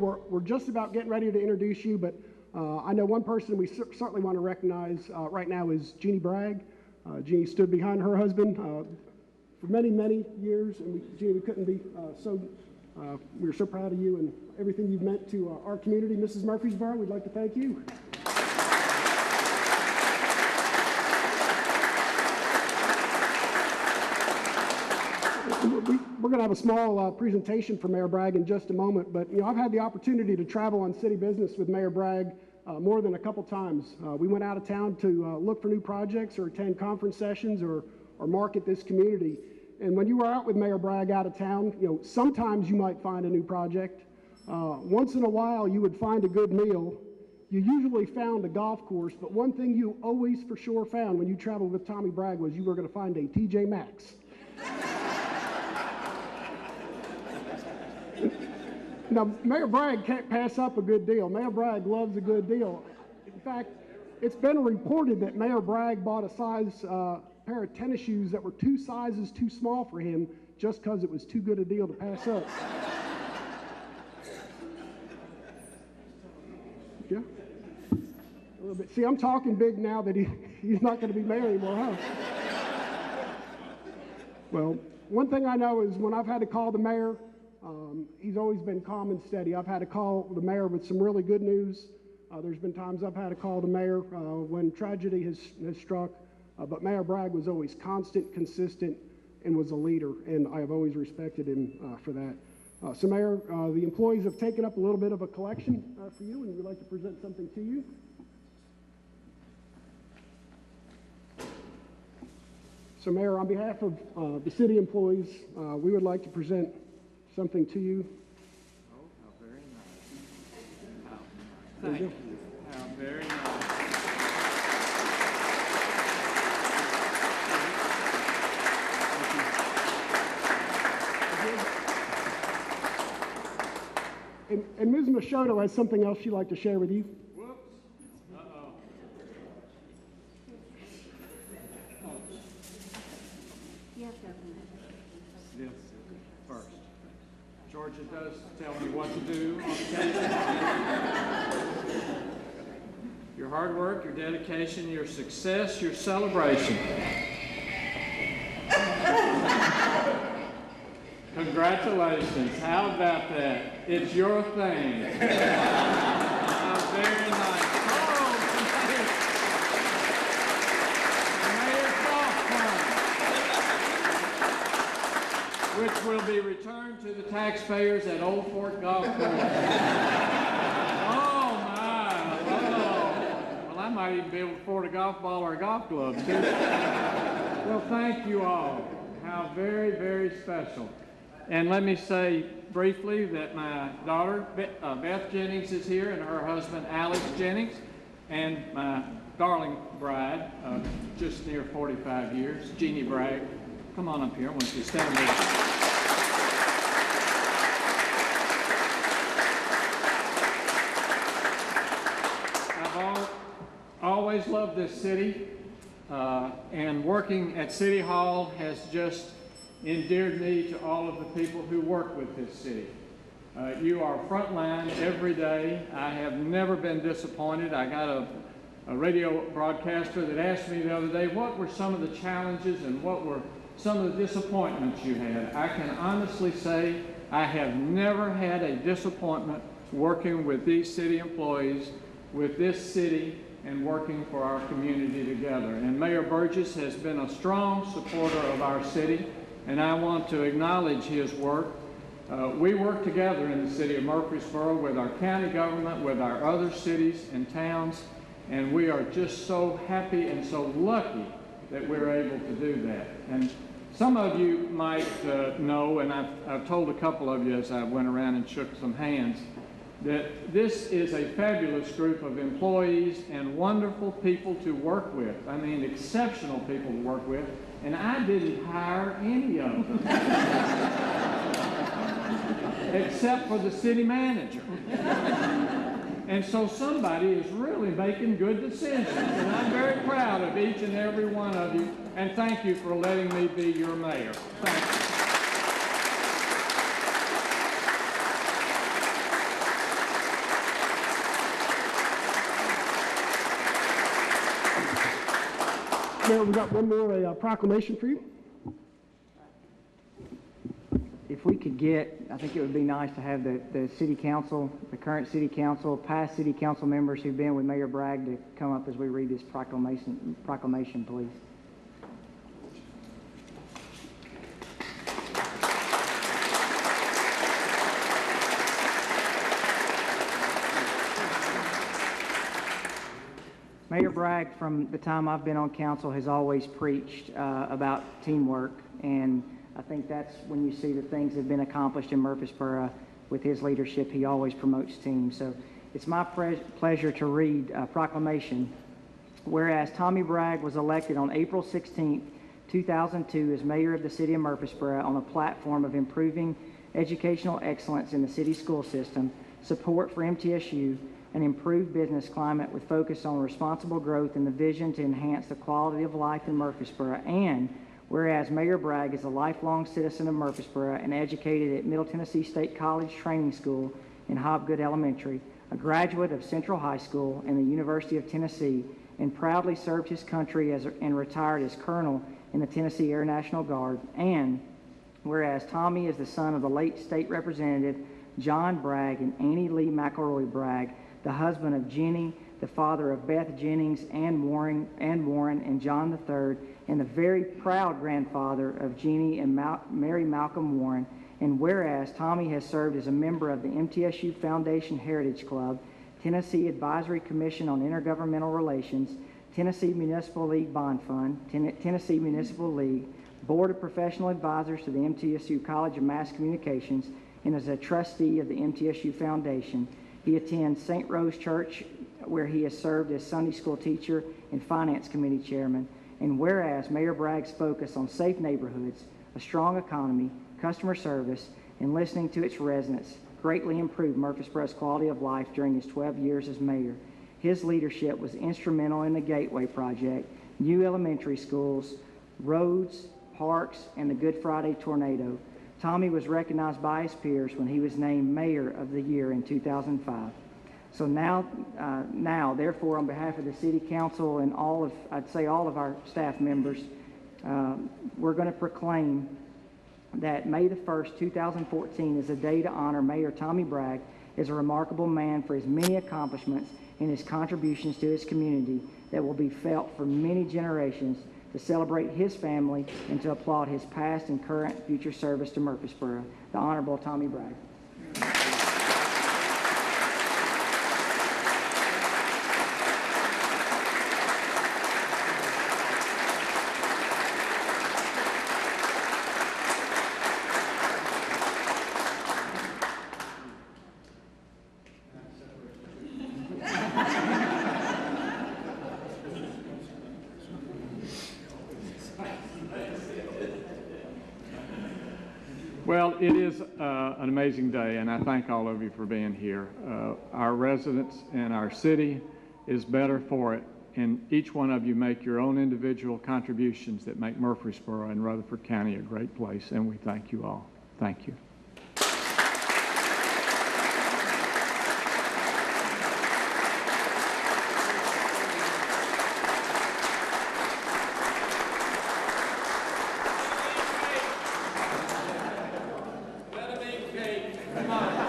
we're just about getting ready to introduce you, but I know one person we certainly want to recognize right now is Jeannie Bragg. Jeannie stood behind her husband for many, many years, and Jeannie, we couldn't be we're so proud of you and everything you've meant to our community. Mrs. Murfreesboro, we'd like to thank you. We're going to have a small presentation for Mayor Bragg in just a moment, but I've had the opportunity to travel on city business with Mayor Bragg more than a couple times. We went out of town to look for new projects or attend conference sessions or market this community. And when you were out with Mayor Bragg out of town, sometimes you might find a new project. Once in a while, you would find a good meal. You usually found a golf course, but one thing you always for sure found when you traveled with Tommy Bragg was you were going to find a TJ Maxx. Now, Mayor Bragg can't pass up a good deal. Mayor Bragg loves a good deal. In fact, it's been reported that Mayor Bragg bought a pair of tennis shoes that were 2 sizes too small for him just because it was too good a deal to pass up. Yeah. A little bit. See, I'm talking big now that he's not going to be mayor anymore, huh? Well, one thing I know is when I've had to call the mayor, he's always been calm and steady. I've had to call the mayor with some really good news. There's been times I've had to call the mayor when tragedy has struck, but Mayor Bragg was always constant, consistent, and was a leader, and I have always respected him for that. So Mayor, the employees have taken up a little bit of a collection for you, and we'd like to present something to you. So Mayor, on behalf of the city employees, we would like to present something to you. Oh, how very nice. Thank you. How very nice. And Ms. Machoto has something else she'd like to share with you. Whoops. Uh-oh. Yes, This first. Georgia does tell me what to do on occasion. Your hard work, your dedication, your success, your celebration. Congratulations. How about that? It's your thing. How very nice. Oh, Mayor's golf club, which will be returned to the taxpayers at Old Fort Golf Course. Oh, my. Oh. Well, I might even be able to afford a golf ball or a golf glove, too. Well, thank you all. How very, very special. And let me say briefly that my daughter, Beth Jennings, is here, and her husband, Alex Jennings, and my darling bride, just near 45 years, Jeannie Bragg. Come on up here. I want you to stand there. I've always loved this city, and working at City Hall has just endeared me to all of the people who work with this city. You are frontline every day. I have never been disappointed. I got a radio broadcaster that asked me the other day, what were some of the challenges and what were some of the disappointments you had? I can honestly say I have never had a disappointment working with these city employees, with this city, and working for our community together. And Mayor Burgess has been a strong supporter of our city, and I want to acknowledge his work. We work together in the city of Murfreesboro with our county government, with our other cities and towns, and we are just so happy and so lucky that we're able to do that. And some of you might know, and I've told a couple of you as I went around and shook some hands, that this is a fabulous group of employees and wonderful people to work with. I mean, exceptional people to work with. And I didn't hire any of them, except for the city manager. And so somebody is really making good decisions. And I'm very proud of each and every one of you. And thank you for letting me be your mayor. Thank you. Mayor, we got one more proclamation for you. If we could get, I think it would be nice to have the city council, the current city council, past city council members who've been with Mayor Bragg to come up as we read this proclamation, please. Mayor Bragg, from the time I've been on council, has always preached about teamwork, and I think that's when you see the things that have been accomplished in Murfreesboro with his leadership. He always promotes teams. So it's my pleasure to read a proclamation. Whereas Tommy Bragg was elected on April 16, 2002 as mayor of the city of Murfreesboro on a platform of improving educational excellence in the city school system, support for MTSU, an improved business climate with focus on responsible growth and the vision to enhance the quality of life in Murfreesboro. And whereas Mayor Bragg is a lifelong citizen of Murfreesboro and educated at Middle Tennessee State College Training School in Hobgood Elementary, a graduate of Central High School and the University of Tennessee, and proudly served his country and retired as colonel in the Tennessee Air National Guard. And whereas Tommy is the son of the late state representative John Bragg and Annie Lee McElroy Bragg, the husband of Jenny, the father of Beth Jennings, Ann Warren, and John III, and the very proud grandfather of Jeannie and Mary Malcolm Warren. And whereas Tommy has served as a member of the MTSU Foundation Heritage Club, Tennessee Advisory Commission on Intergovernmental Relations, Tennessee Municipal League Bond Fund, Tennessee Municipal League, Board of Professional Advisors to the MTSU College of Mass Communications, and is a trustee of the MTSU Foundation. He attends St. Rose Church, where he has served as Sunday school teacher and finance committee chairman. And whereas Mayor Bragg's focus on safe neighborhoods, a strong economy, customer service, and listening to its residents greatly improved Murfreesboro's quality of life during his 12 years as mayor. His leadership was instrumental in the Gateway Project, new elementary schools, roads, parks, and the Good Friday tornado. Tommy was recognized by his peers when he was named Mayor of the Year in 2005. So now, therefore, on behalf of the City Council and all of our staff members, we're going to proclaim that May the 1st, 2014 is a day to honor Mayor Tommy Bragg as a remarkable man for his many accomplishments and his contributions to his community that will be felt for many generations, to celebrate his family and to applaud his past and current future service to Murfreesboro. The Honorable Tommy Bragg. Well, it is an amazing day, and I thank all of you for being here. Our residents and our city is better for it, and each one of you make your own individual contributions that make Murfreesboro and Rutherford County a great place, and we thank you all. Thank you. Come on.